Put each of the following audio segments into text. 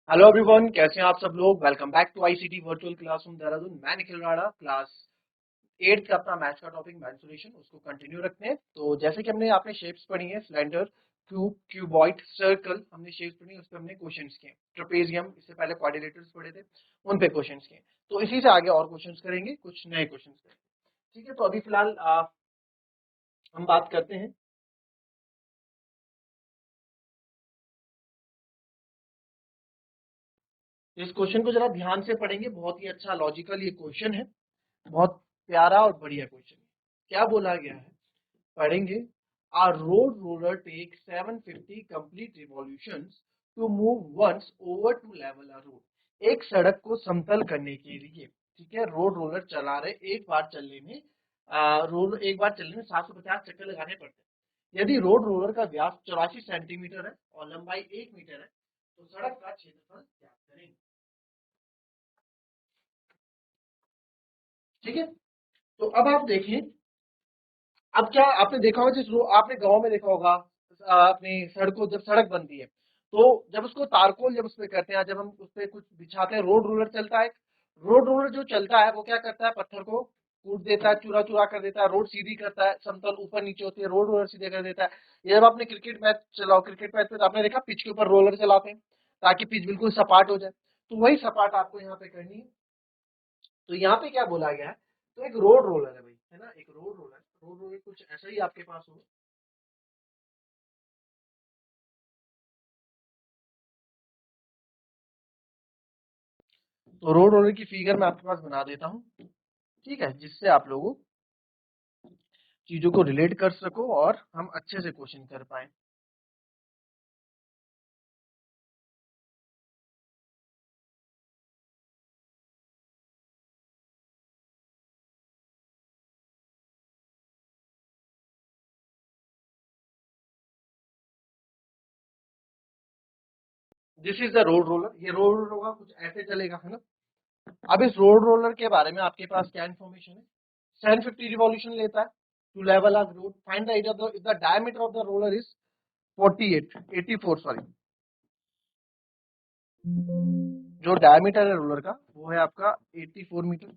Hello everyone, कैसे हैं आप सब लोग। Welcome back to ICT virtual classroom Dehradun. मैं निखिल राणा, क्लास 8 का अपना मैथ्स का टॉपिक मैंसुरेशन उसको कंटिन्यू रखते हैं। तो जैसे कि हमने आपने शेप्स पढ़ी हैं, सिलेंडर, क्यूब, क्यूबॉइड, सर्कल, हमने शेप्स पढ़ी, उस पर हमने क्वेश्चंस किए। ट्रेपेजियम, इससे पहले क्वाड्रिलेटरल्स पढ़े थे, उन पे क्वेश्चंस किए। तो इसी से आगे और क्वेश्चंस करेंगे, कुछ नए क्वेश्चंस करेंगे। ठीक है, तो अभी फिलहाल हम बात करते हैं। इस क्वेश्चन को जरा ध्यान से पढ़ेंगे, बहुत ही अच्छा लॉजिकल ये क्वेश्चन है, बहुत प्यारा और बढ़िया क्वेश्चन है। क्या बोला गया है, पढ़ेंगे। A road roller takes 750 complete revolutions to move once over to level a road. एक सड़क को समतल करने के लिए, ठीक है, रोड रोलर चला रहे, एक बार चलने में 750 चक्कर लगाने पड़ते हैं। यदि रोड रोलर का व्यास 84 सेंटीमीटर है और लंबाई 1 मीटर है, तो सड़क का क्षेत्रफल ज्ञात करें। ठीक है, तो अब आप देखें। अब क्या आपने देखा होगा, आपने गांव में देखा होगा, अपनी सड़कों, जब सड़क बनती है तो जब उसको तारकोल जब उसपे करते हैं, जब हम उसपे कुछ बिछाते हैं, रोड रोलर चलता है। रोड रोलर जो चलता है वो क्या करता है, पत्थर को कूट देता है, चूरा चूरा कर देता है, रोड सीधी करता है, समतल ऊपर नीचे होती है, रोड रोलर सीधे कर देता है। ये जब आपने क्रिकेट मैच चलाओ, क्रिकेट मैच में तो आपने देखा पिच के ऊपर रोलर चलाते हैं ताकि पिच बिल्कुल सपाट हो जाए। तो वही सपाट आपको यहाँ पे करनी है। तो यहाँ पे क्या बोला गया है, तो एक रोड रोलर है भाई, है ना, एक रोड रोलर कुछ ऐसा ही आपके पास होगा। तो रोड रोलर की फिगर मैं आपके पास बना देता हूँ, ठीक है, जिससे आप लोगों चीजों को रिलेट कर सको और हम अच्छे से क्वेश्चन कर पाए। This is the road roller, ये रोड रोलर होगा, कुछ ऐसे चलेगा, है ना। अब इस रोड रोलर के बारे में आपके पास क्या इन्फॉर्मेशन है। 750 रिवॉल्यूशन लेता है to level a road. Find the area of the diameter of the roller is 48 84 sorry. जो डायमीटर है रोलर का वो है आपका 84 metre,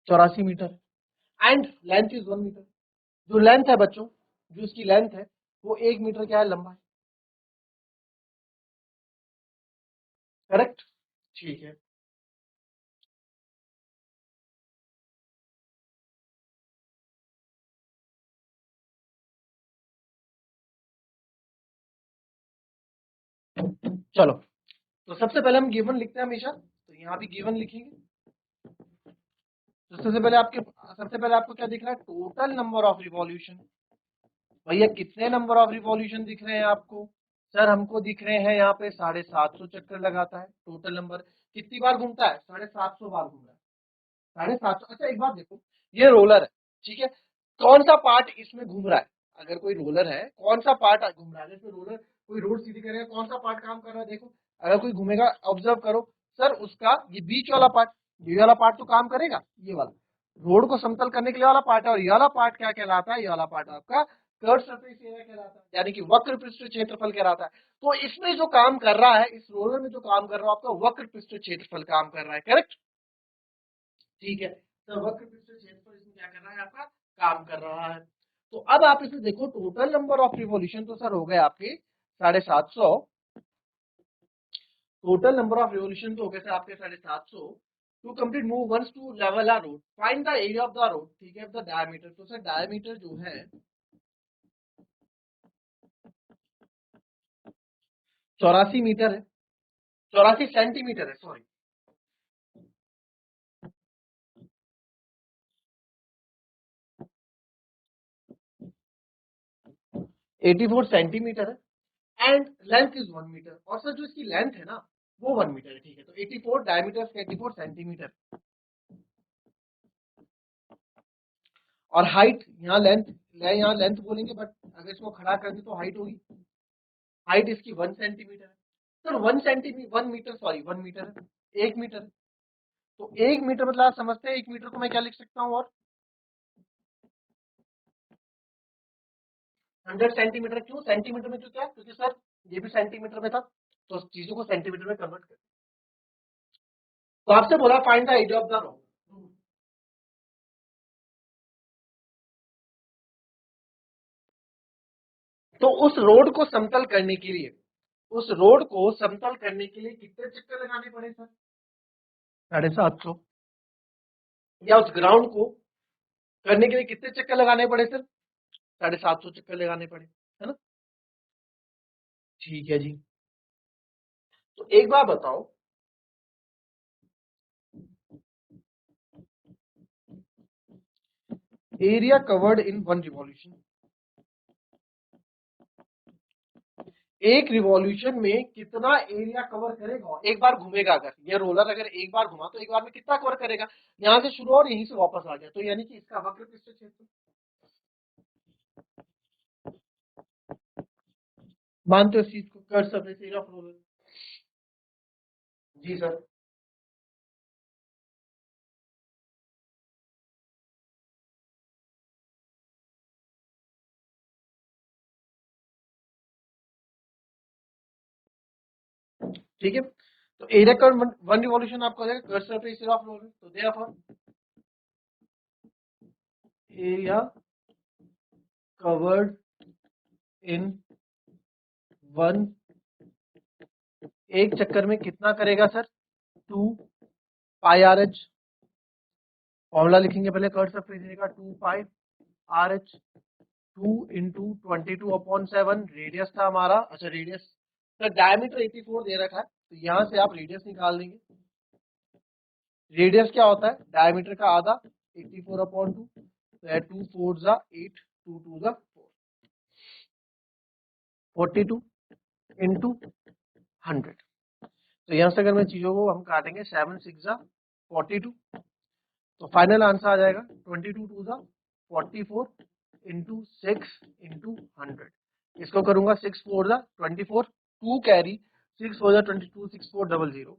84 metre. And length is 1 metre. जो लेंथ है बच्चों, जो इसकी लेंथ है वो 1 मीटर क्या है, लंबा है। करेक्ट, ठीक है। चलो, तो सबसे पहले हम गिवन लिखते हैं हमेशा, तो यहाँ भी गिवन लिखेंगे। तो सबसे पहले आपको क्या दिख रहा है, टोटल नंबर ऑफ रिवॉल्यूशन। भैया कितने नंबर ऑफ रिवॉल्यूशन दिख रहे हैं आपको। सर हमको दिख रहे हैं यहाँ पे 750 चक्कर लगाता है। टोटल नंबर कितनी बार घूमता है, 750 बार घूम रहा है, 750। अच्छा एक बात देखो, ये रोलर है, ठीक है, कौन सा पार्ट इसमें घूम रहा है। अगर कोई रोलर है, कौन सा पार्ट घूम रहा है, जैसे रोलर कोई रोड सीधी करेगा, कौन सा पार्ट काम कर रहा है, देखो। अगर कोई घूमेगा, ऑब्जर्व करो सर, उसका ये बीच वाला पार्ट, ये वाला पार्ट तो काम करेगा, ये वाला रोड को समतल करने के लिए वाला पार्ट है। और ये वाला पार्ट क्या कहलाता है, ये वाला पार्ट आपका कर्व सरफेस एरिया कहलाता है, यानी कि वक्र पृष्ठ क्षेत्रफल कहलाता है। तो इसमें जो काम कर रहा है, इस रोलर में जो काम कर रहा है, आपका वक्र पृष्ठ क्षेत्रफल काम कर रहा है। करेक्ट, ठीक है। तो वक्र पृष्ठ क्षेत्रफल इसमें क्या कर रहा है, आपका काम कर रहा है। तो अब आप इसे देखो, टोटल नंबर ऑफ रिवॉल्यूशन तो सर हो गए आपके 750। टोटल नंबर ऑफ रिवॉल्यूशन तो हो गए सर आपके 750। To complete move once to level a road, find the area of the road, ठीक है, द डायमीटर। तो सर डायमीटर जो है 84 मीटर है, 84 सेंटीमीटर है, सॉरी। 84 सेंटीमीटर है एंड लेंथ इज 1 मीटर। और सर जो इसकी लेंथ है ना, वो 1 मीटर है, ठीक है। तो 84 डायमीटर, 84 सेंटीमीटर। और हाइट, यहाँ लेंथ बोलेंगे, बट अगर इसको खड़ा कर दे तो हाइट होगी। हाइट इसकी 1 सेंटीमीटर है। Sir 1 centimetre, 1 metre, sorry 1 metre है, 1 मीटर है। तो 1 मीटर मतलब आप समझते हैं, 1 मीटर को मैं क्या लिख सकता हूँ, और 100 सेंटीमीटर। क्यों सेंटीमीटर में, क्यों क्या, क्योंकि सर ये भी सेंटीमीटर में था, तो चीजों को सेंटीमीटर में कन्वर्ट कर। तो आपसे बोला find the area of the road. तो उस रोड को समतल करने के लिए, उस रोड को समतल करने के लिए कितने चक्कर लगाने पड़े सर? 750। या उस ग्राउंड को करने के लिए कितने चक्कर लगाने पड़े सर? 750 चक्कर लगाने पड़े, है ना? ठीक है जी। तो एक बार बताओ, एरिया कवर्ड इन 1 रिवॉल्यूशन, एक रिवॉल्यूशन में कितना एरिया कवर करेगा? एक बार घूमेगा, अगर ये रोलर अगर एक बार घुमा तो एक बार में कितना कवर करेगा? यहां से शुरू और यहीं से वापस आ गया, तो यानी कि इसका वक्र पृष्ठ क्षेत्र, मानते हो इस चीज को? Curved surface area of roller. जी सर। ठीक है, तो एरिया का 1 रिवॉल्यूशन आपका हो जाएगा कर सरफेस एरिया ऑफ रोलर। तो देयरफॉर एरिया कवर्ड इन 1, एक चक्कर में कितना करेगा sir? 2 pi R H. Formula लिखेंगे पहले कर्व सरफेस एरिया का, 2 pi R H, 2 into 22/7 radius था हमारा। अच्छा रेडियस सर, डायमीटर 84 दे रखा है, तो यहां से आप रेडियस निकाल देंगे। रेडियस क्या होता है? डायमीटर का आधा, 84/2, तो 2 4 जा 8, 2 2 जा 42 इंटू 100। तो यहाँ से अगर मैं चीजों को हम काटेंगे, 7 6 जा 42, तो फाइनल आंसर आ जाएगा 22 2 जा 44 इंटू 6 इंटू 100। इसको करूंगा 6 4 जा 24, 2 कैरी, 6 4 जा 22, 6400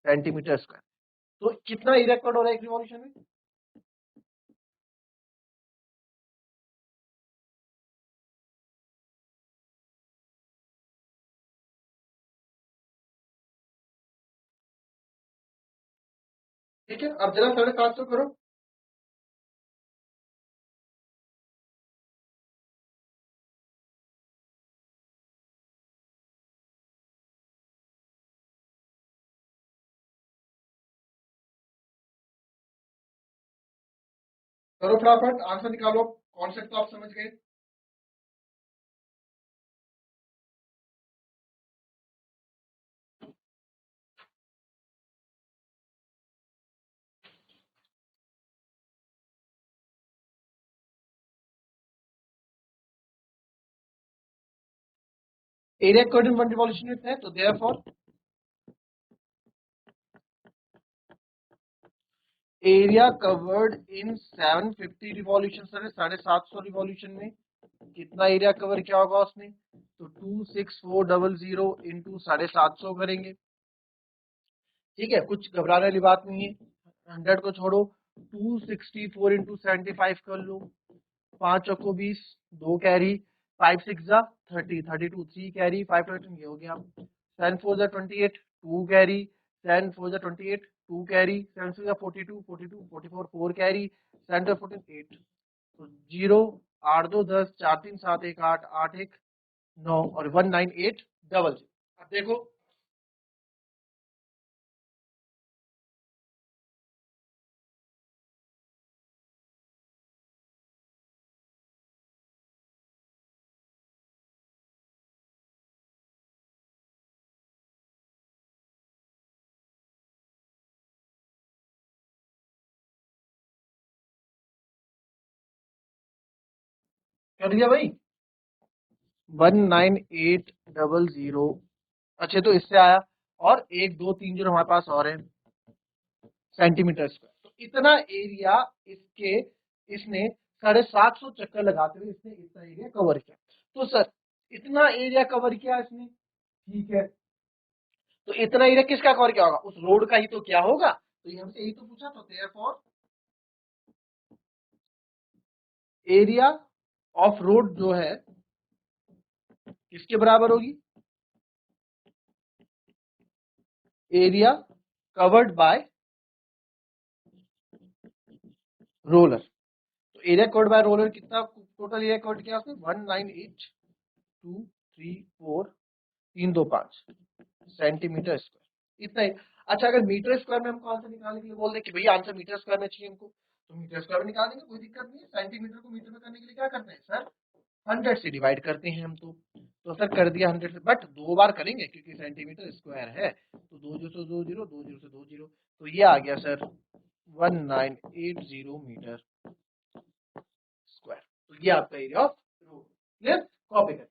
सेंटीमीटर स्क्वायर। तो कितना एरिया कवर हो रहा है एक रिवॉल्यूशन में? ठीक है, अब जरा 750 करो। करो फटाफट, आंसर निकालो। कॉन्सेप्ट तो आप समझ गए। एरिया कवर्ड इन 1 रिवॉल्यूशन में है, तो therefore area covered in 750 revolution, sir 750 revolution में कितना एरिया कवर किया होगा उसने? तो 26400 इंटू 750 करेंगे। ठीक है, कुछ घबराने वाली बात नहीं है, 100 को छोड़ो, 264 इंटू 75 कर लो, 5 चौको 20, 2 कैरी, 5 6 जा 30, 32 3 कैरी, 5 ये हो गया। 7 4 जा 28, 2 कैरी, 7 4 जा 28, 2 कैरी, 7 6 जा 42, 42 44 4 कैरी, 7 14 8, तो 0 8 2 10, 4 3 7 1 8, 8 1 9 और 19800। अब देखो, कर दिया भाई 19800। अच्छा तो इससे आया, और 1 2 3 जो हमारे पास और है सेंटीमीटर स्क्वायर। तो इतना एरिया इसके, इसने 750 चक्कर लगाते हुए इसने इतना एरिया कवर किया। तो सर इतना एरिया कवर किया इसने, ठीक है, तो इतना एरिया किसका कवर किया होगा? उस रोड का ही तो क्या होगा। तो ये हमसे यही तो पूछा, तो देयरफॉर एरिया ऑफ रोड जो है किसके बराबर होगी? Area covered by roller. तो एरिया कवर्ड बाय रोलर कितना, टोटल एरिया कवर्ड क्या है? 198234 325 सेंटीमीटर स्क्वायर, इतना ही। अच्छा, अगर मीटर स्क्वायर में हमको आंसर निकालने के लिए बोल दे कि भैया आंसर मीटर स्क्वायर में चाहिए हमको, तो मीटर स्क्वायर में निकाल देंगे, कोई दिक्कत नहीं है। सेंटीमीटर को मीटर में करने के लिए क्या करते हैं सर? 100 से डिवाइड करते हैं हम तो सर कर दिया 100 से, बट 2 बार करेंगे क्योंकि सेंटीमीटर स्क्वायर है। तो 2 जीरो से 2 जीरो, 2 जीरो से 2 जीरो, तो ये आ गया सर 1980 मीटर स्क्वायर। तो ये आपका area of road. Clear? Copy कर।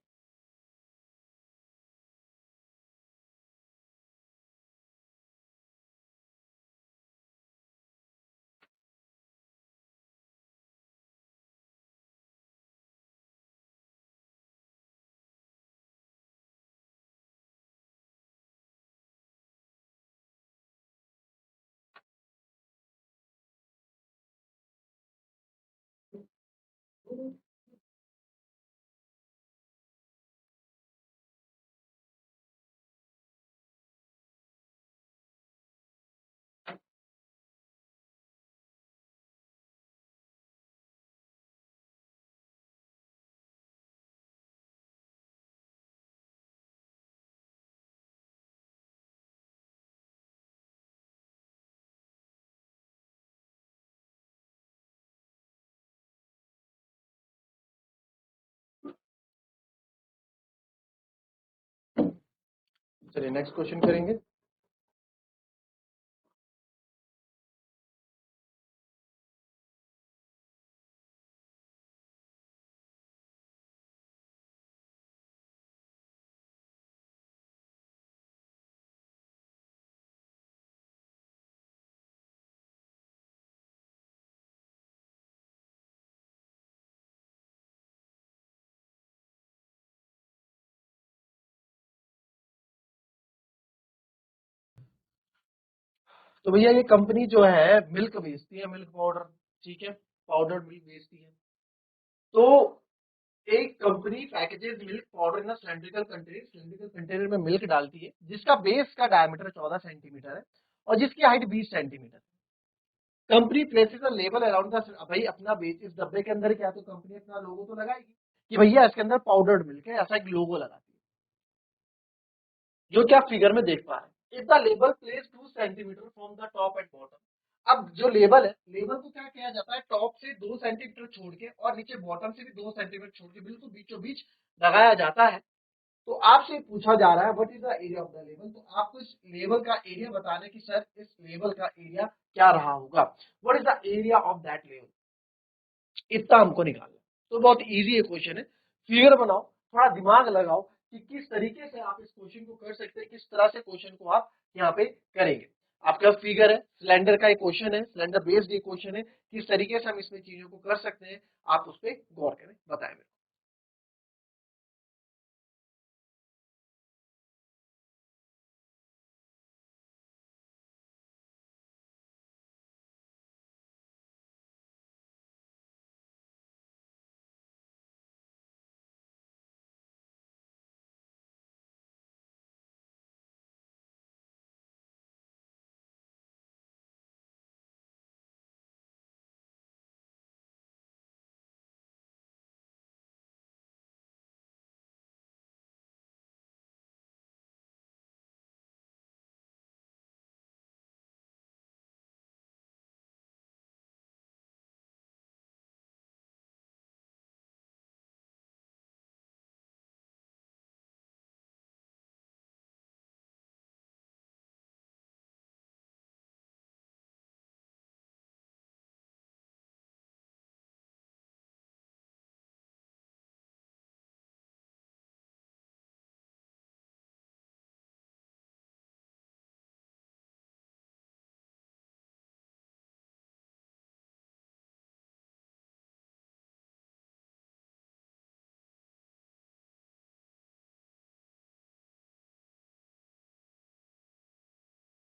चलिए नेक्स्ट क्वेश्चन करेंगे। तो भैया ये कंपनी जो है मिल्क बेचती है, मिल्क पाउडर, ठीक है, पाउडर मिल्क बेचती है। तो एक कंपनी पैकेजेस मिल्क पाउडर इन सिलेंड्रिकल कंटेनर में मिल्क डालती है जिसका बेस का डायमीटर 14 सेंटीमीटर है और जिसकी height 20 centimetre. Company places a label around the, भाई अपना बेस इस डब्बे के अंदर क्या, तो कंपनी अपना लोगो तो लगाएगी कि भैया इसके अंदर पाउडर्ड मिल्क है, ऐसा एक लोगो लगाती है, जो कि आप फिगर में देख पा रहे हैं। If the label place 2 centimetre from the top and bottom, अब जो लेबल है, लेबल को क्या किया जाता है, टॉप से 2 सेंटीमीटर छोड़ के और नीचे बॉटम से भी 2 सेंटीमीटर छोड़ के बिल्कुल बीचों बीच लगाया जाता है। तो आपसे पूछा जा रहा है what is the area of the level, तो आपको इस लेवल का एरिया बताना है कि सर इस लेवल का एरिया क्या रहा होगा, what is the area of that level, इतना हमको निकालना है। तो बहुत इजी है क्वेश्चन है, फिगर बनाओ, थोड़ा दिमाग लगाओ कि किस तरीके से आप इस क्वेश्चन को कर सकते हैं, किस तरह से क्वेश्चन को आप यहाँ पे करेंगे। आपका फिगर है, सिलेंडर का एक क्वेश्चन है, सिलेंडर बेस्ड एक क्वेश्चन है, किस तरीके से हम इसमें चीजों को कर सकते हैं, आप उस पर गौर करें, बताएं मेरे को।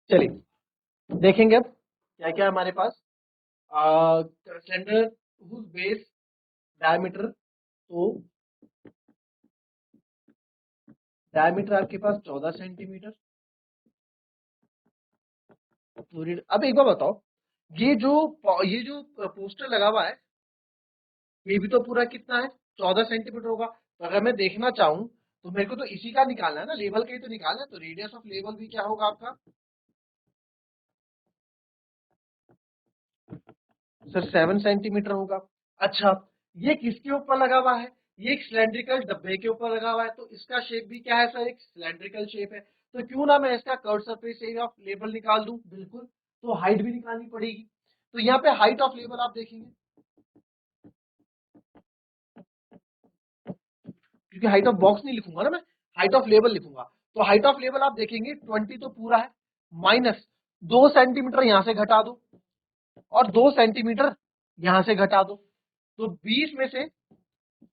चलिए देखेंगे अब क्या क्या हमारे पास। सिलेंडर हुज बेस डायमीटर, तो डायमीटर आपके पास 14 सेंटीमीटर। अब एक बार बताओ, ये जो पोस्टर लगा हुआ है, ये भी तो पूरा कितना है, 14 सेंटीमीटर होगा। तो अगर मैं देखना चाहूं तो मेरे को तो इसी का निकालना है ना, लेवल का ही तो निकालना है। तो रेडियस ऑफ लेवल भी क्या होगा आपका सर, 7 सेंटीमीटर होगा। अच्छा, ये किसके ऊपर लगा हुआ है, ये एक सिलेंड्रिकल डब्बे के ऊपर लगा हुआ है, तो इसका शेप भी क्या है सर, एक सिलेंड्रिकल शेप है। तो क्यों ना मैं इसका curve surface area of level निकाल दूं, बिल्कुल। तो हाइट भी निकालनी पड़ेगी। तो यहाँ पे हाइट ऑफ लेवल आप देखेंगे, क्योंकि हाइट ऑफ बॉक्स नहीं लिखूंगा ना मैं, हाइट ऑफ लेवल लिखूंगा। तो हाइट ऑफ लेवल आप देखेंगे 20 तो पूरा है, माइनस 2 सेंटीमीटर यहां से घटा दो और 2 सेंटीमीटर यहां से घटा दो, तो 20 में से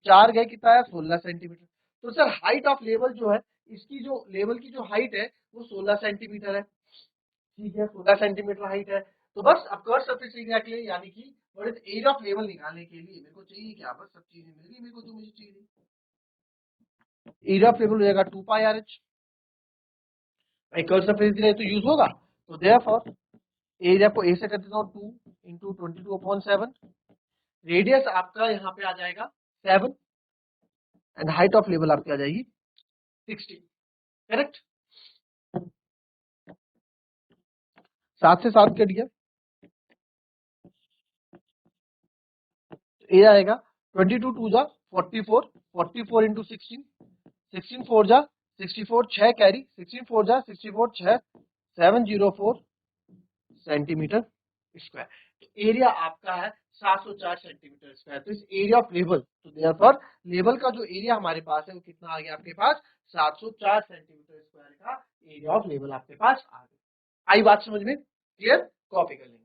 4 गए, कितना है 16 सेंटीमीटर। तो सर हाइट ऑफ लेवल जो है, इसकी जो लेवल की जो हाइट है वो 16 सेंटीमीटर है। ठीक है, 16 सेंटीमीटर हाइट है। तो बस अब कर्व सरफेस एरिया के लिए, यानी कि एरिया ऑफ लेवल निकालने के लिए मेरे को चाहिए क्या, बस सब चीजें मिल गई मेरे को जो मुझे चाहिए। एरिया ऑफ लेवल हो जाएगा 2 pi R H, curve surface area तो यूज होगा। तो देयरफॉर एरिया को ए से कर देता हूँ 2 इंटू 22/7, रेडियस आपका यहाँ पे आ जाएगा 7 एंड हाइट ऑफ लेवल आपकी आ जाएगी 60। करेक्ट, 7 से 7 कट गया, ए आएगा 22 2 जा 44, 44 इंटू 16, 16 4 जा 64, 6 कैरी, 16 4 जा 64, 6 704 सेंटीमीटर स्क्वायर। तो एरिया आपका है 704 सेंटीमीटर स्क्वायर। तो इस एरिया ऑफ लेवल, तो देयरफॉर लेवल का जो एरिया हमारे पास है वो कितना आ गया आपके पास, 704 सेंटीमीटर स्क्वायर का एरिया ऑफ लेवल आपके पास आ गया। आई बात समझ में, क्लियर, कॉपी कर लेंगे।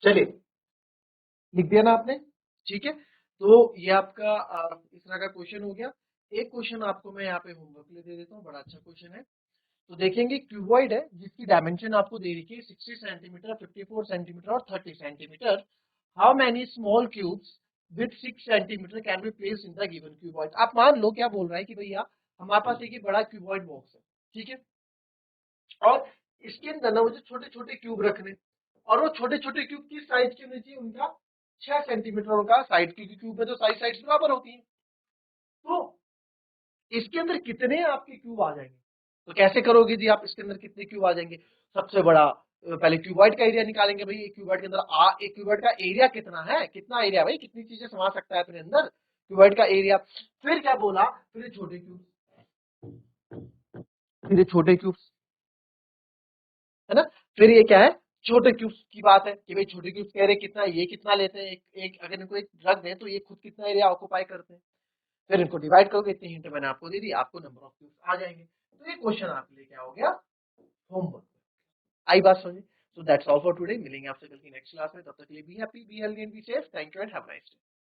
चलिए, लिख दिया ना आपने, ठीक है। तो ये आपका इस तरह का क्वेश्चन हो गया। एक क्वेश्चन आपको मैं यहाँ पे होमवर्क ले दे देता हूँ, बड़ा अच्छा क्वेश्चन है। तो देखेंगे क्यूबॉइड है जिसकी डायमेंशन आपको दे रखी है 60 सेंटीमीटर, 54 सेंटीमीटर और 30 centimetre. How many small cubes with 6 centimetre can be placed in the given cuboid. आप मान लो, क्या बोल रहा है कि भैया हमारे पास एक बड़ा क्यूबॉइड बॉक्स है, ठीक है, और इसके अंदर ना मुझे छोटे छोटे क्यूब रखने, और वो छोटे छोटे क्यूब किस साइज के होने चाहिए, उनका 6 सेंटीमीटर का साइड, क्योंकि क्यूब में तो साइड साइड बराबर होती है। तो इसके अंदर कितने आपके क्यूब आ जाएंगे, तो कैसे करोगे जी आप, इसके अंदर कितने क्यूब आ जाएंगे। सबसे बड़ा पहले क्यूबॉइड का एरिया निकालेंगे भाई, एक क्यूबॉइड के अंदर एक क्यूबॉइड का एरिया कितना है, कितना एरिया भाई, कितनी चीजें समा सकता है अपने अंदर क्यूबॉइड का एरिया। फिर क्या बोला, फिर छोटे क्यूब, फिर छोटे क्यूब, है ना। फिर ये क्या है, छोटे क्यूब्स की बात है कि भाई छोटे क्यूब्स कह रहे कितना, ये कितना लेते हैं, एक अगर इनको एक ड्रग दें तो ये खुद कितना एरिया ऑक्यूपाई करते हैं। फिर इनको डिवाइड करोगे, इतनी हिंट मैंने आपको दे दी, आपको नंबर ऑफ क्यूब्स आ जाएंगे। तो ये क्वेश्चन आपके लिए क्या हो गया, होमवर्क। आई बात समझे। So that's all for today, मिलेंगे आपसे कल की नेक्स्ट क्लास में, तब तक के लिए be happy, be healthy and be safe. Thank you and have a nice day.